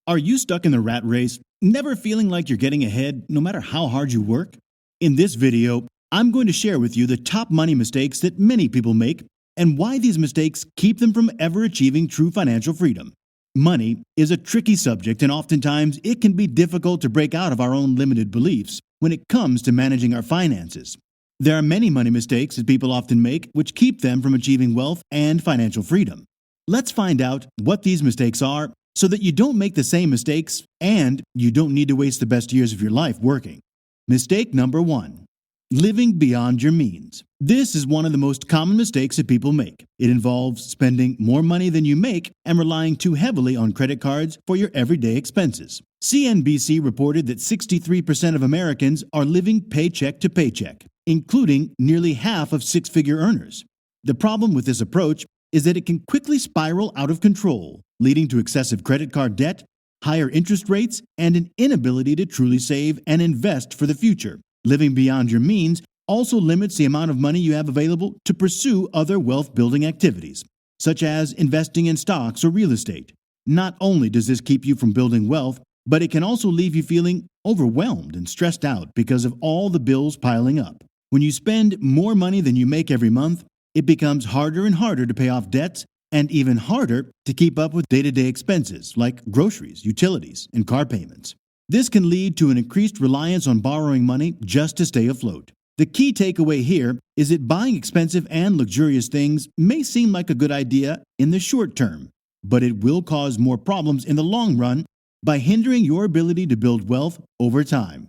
Are you stuck in the rat race, never feeling like you're getting ahead no matter how hard you work? In this video, I'm going to share with you the top money mistakes that many people make and why these mistakes keep them from ever achieving true financial freedom. Money is a tricky subject, and oftentimes it can be difficult to break out of our own limited beliefs when it comes to managing our finances. There are many money mistakes that people often make which keep them from achieving wealth and financial freedom. Let's find out what these mistakes are so that you don't make the same mistakes and you don't need to waste the best years of your life working. Mistake number 1. Living beyond your means. This is one of the most common mistakes that people make. It involves spending more money than you make and relying too heavily on credit cards for your everyday expenses. CNBC reported that 63% of Americans are living paycheck to paycheck, including nearly half of six-figure earners. The problem with this approach is that it can quickly spiral out of control, leading to excessive credit card debt, higher interest rates, and an inability to truly save and invest for the future. Living beyond your means also limits the amount of money you have available to pursue other wealth-building activities, such as investing in stocks or real estate. Not only does this keep you from building wealth, but it can also leave you feeling overwhelmed and stressed out because of all the bills piling up. When you spend more money than you make every month, it becomes harder and harder to pay off debts and even harder to keep up with day-to-day expenses like groceries, utilities, and car payments. This can lead to an increased reliance on borrowing money just to stay afloat. The key takeaway here is that buying expensive and luxurious things may seem like a good idea in the short term, but it will cause more problems in the long run by hindering your ability to build wealth over time.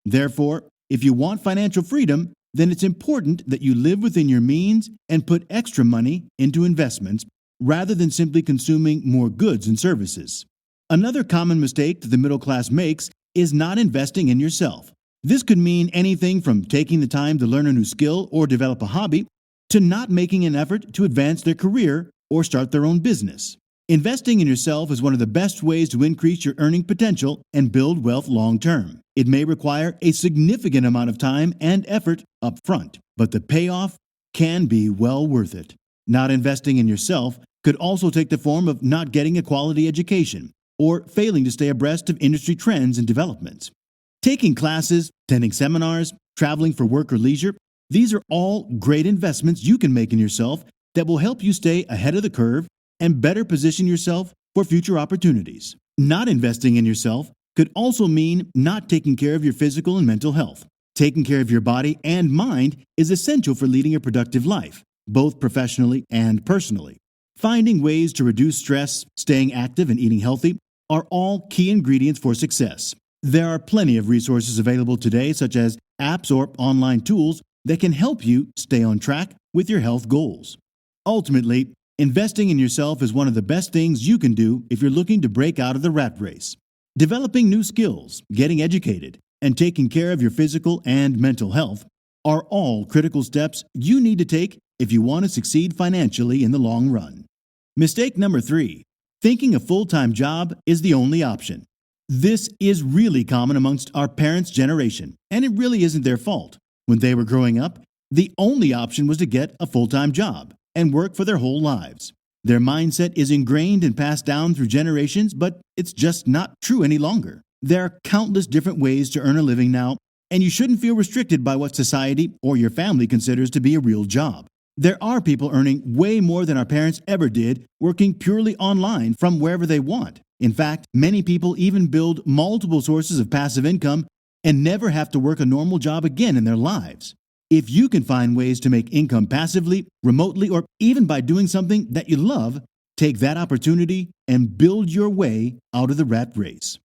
Therefore, if you want financial freedom, then it's important that you live within your means and put extra money into investments rather than simply consuming more goods and services. Another common mistake that the middle class makes is not investing in yourself. This could mean anything from taking the time to learn a new skill or develop a hobby to not making an effort to advance their career or start their own business. Investing in yourself is one of the best ways to increase your earning potential and build wealth long term. It may require a significant amount of time and effort up front, but the payoff can be well worth it. Not investing in yourself could also take the form of not getting a quality education or failing to stay abreast of industry trends and developments. Taking classes, attending seminars, traveling for work or leisure, these are all great investments you can make in yourself that will help you stay ahead of the curve and better position yourself for future opportunities. Not investing in yourself could also mean not taking care of your physical and mental health. Taking care of your body and mind is essential for leading a productive life, both professionally and personally. Finding ways to reduce stress, staying active, and eating healthy are all key ingredients for success. There are plenty of resources available today, such as apps or online tools that can help you stay on track with your health goals. Ultimately, investing in yourself is one of the best things you can do if you're looking to break out of the rat race. Developing new skills, getting educated, and taking care of your physical and mental health are all critical steps you need to take if you want to succeed financially in the long run. Mistake number 3. Thinking a full-time job is the only option. This is really common amongst our parents' generation, and it really isn't their fault. When they were growing up, the only option was to get a full-time job and work for their whole lives. Their mindset is ingrained and passed down through generations, but it's just not true any longer. There are countless different ways to earn a living now, and you shouldn't feel restricted by what society or your family considers to be a real job. There are people earning way more than our parents ever did, working purely online from wherever they want. In fact, many people even build multiple sources of passive income and never have to work a normal job again in their lives. If you can find ways to make income passively, remotely, or even by doing something that you love, take that opportunity and build your way out of the rat race.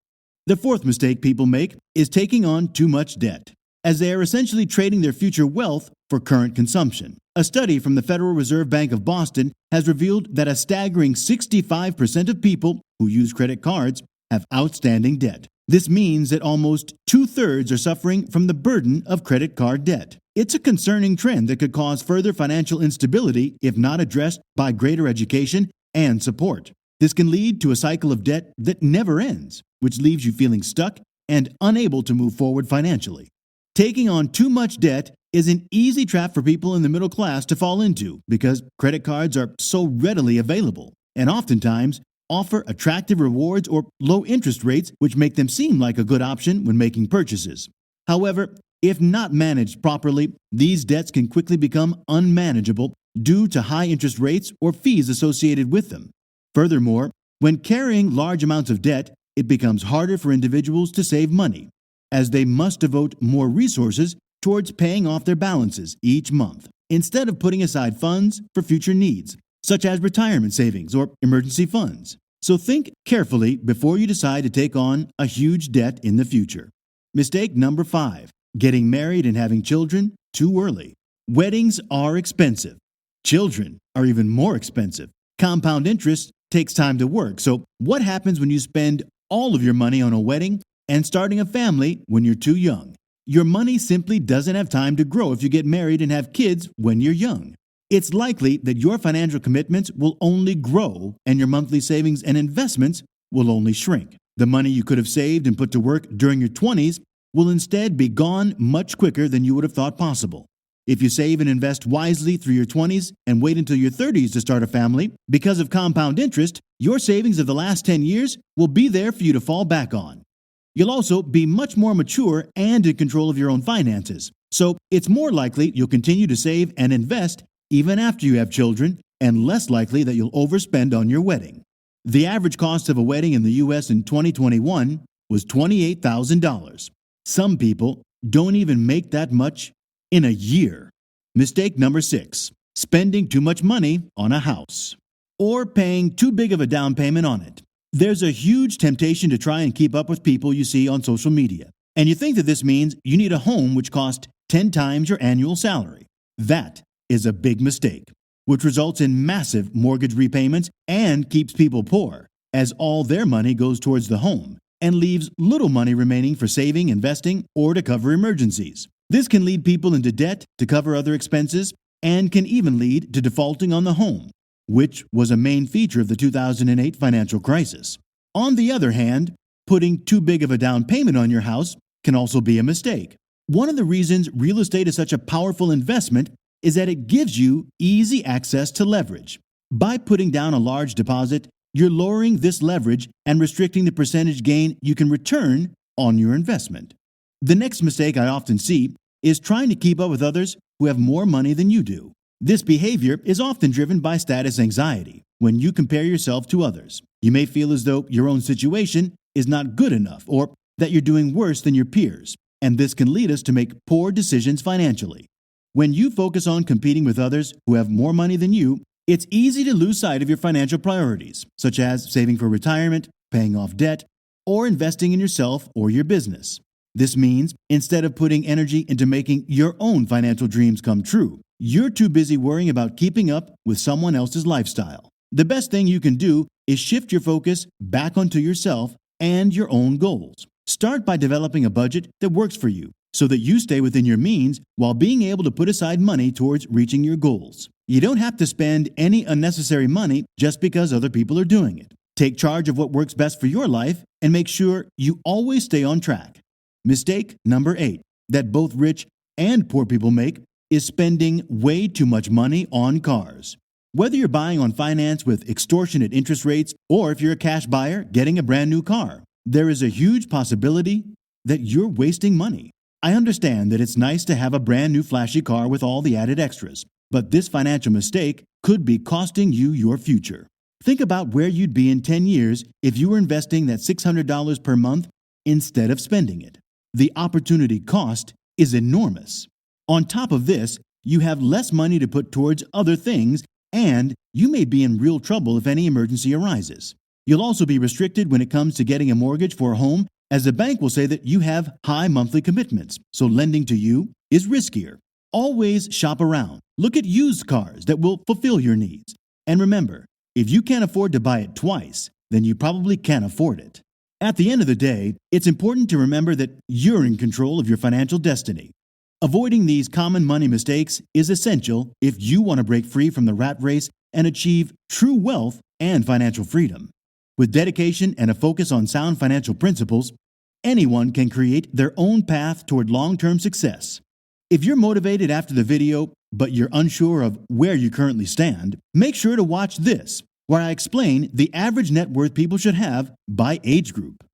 The fourth mistake people make is taking on too much debt, as they are essentially trading their future wealth for current consumption. A study from the Federal Reserve Bank of Boston has revealed that a staggering 65% of people who use credit cards have outstanding debt. This means that almost 2/3 are suffering from the burden of credit card debt. It's a concerning trend that could cause further financial instability if not addressed by greater education and support. This can lead to a cycle of debt that never ends, which leaves you feeling stuck and unable to move forward financially. Taking on too much debt is an easy trap for people in the middle class to fall into because credit cards are so readily available, and oftentimes offer attractive rewards or low interest rates, which make them seem like a good option when making purchases. However, if not managed properly, these debts can quickly become unmanageable due to high interest rates or fees associated with them. Furthermore, when carrying large amounts of debt, it becomes harder for individuals to save money, as they must devote more resources towards paying off their balances each month, instead of putting aside funds for future needs, such as retirement savings or emergency funds. So think carefully before you decide to take on a huge debt in the future. Mistake number 5. Getting married and having children too early. Weddings are expensive. Children are even more expensive. Compound interest takes time to work, so what happens when you spend all of your money on a wedding and starting a family when you're too young? Your money simply doesn't have time to grow if you get married and have kids when you're young. It's likely that your financial commitments will only grow and your monthly savings and investments will only shrink. The money you could have saved and put to work during your 20s will instead be gone much quicker than you would have thought possible. If you save and invest wisely through your 20s and wait until your 30s to start a family, because of compound interest, your savings of the last 10 years will be there for you to fall back on. You'll also be much more mature and in control of your own finances, so it's more likely you'll continue to save and invest even after you have children, and less likely that you'll overspend on your wedding. The average cost of a wedding in the U.S. in 2021 was $28,000. Some people don't even make that much in a year. Mistake number 6. Spending too much money on a house, or paying too big of a down payment on it. There's a huge temptation to try and keep up with people you see on social media, and you think that this means you need a home which costs 10 times your annual salary. That is a big mistake, which results in massive mortgage repayments and keeps people poor, as all their money goes towards the home and leaves little money remaining for saving, investing, or to cover emergencies. This can lead people into debt to cover other expenses and can even lead to defaulting on the home, which was a main feature of the 2008 financial crisis. On the other hand, putting too big of a down payment on your house can also be a mistake. One of the reasons real estate is such a powerful investment is that it gives you easy access to leverage. By putting down a large deposit, you're lowering this leverage and restricting the percentage gain you can return on your investment. The next mistake I often see is trying to keep up with others who have more money than you do. This behavior is often driven by status anxiety. When you compare yourself to others, you may feel as though your own situation is not good enough or that you're doing worse than your peers, and this can lead us to make poor decisions financially. When you focus on competing with others who have more money than you, it's easy to lose sight of your financial priorities, such as saving for retirement, paying off debt, or investing in yourself or your business. This means instead of putting energy into making your own financial dreams come true, you're too busy worrying about keeping up with someone else's lifestyle. The best thing you can do is shift your focus back onto yourself and your own goals. Start by developing a budget that works for you so that you stay within your means while being able to put aside money towards reaching your goals. You don't have to spend any unnecessary money just because other people are doing it. Take charge of what works best for your life and make sure you always stay on track. Mistake number 8 that both rich and poor people make is spending way too much money on cars. Whether you're buying on finance with extortionate interest rates or if you're a cash buyer getting a brand new car, there is a huge possibility that you're wasting money. I understand that it's nice to have a brand new flashy car with all the added extras, but this financial mistake could be costing you your future. Think about where you'd be in 10 years if you were investing that $600 per month instead of spending it. The opportunity cost is enormous. On top of this, you have less money to put towards other things, and you may be in real trouble if any emergency arises. You'll also be restricted when it comes to getting a mortgage for a home, as the bank will say that you have high monthly commitments, so lending to you is riskier. Always shop around. Look at used cars that will fulfill your needs. And remember, if you can't afford to buy it twice, then you probably can't afford it. At the end of the day, it's important to remember that you're in control of your financial destiny. Avoiding these common money mistakes is essential if you want to break free from the rat race and achieve true wealth and financial freedom. With dedication and a focus on sound financial principles, anyone can create their own path toward long-term success. If you're motivated after the video, but you're unsure of where you currently stand, make sure to watch this where I explain the average net worth people should have by age group.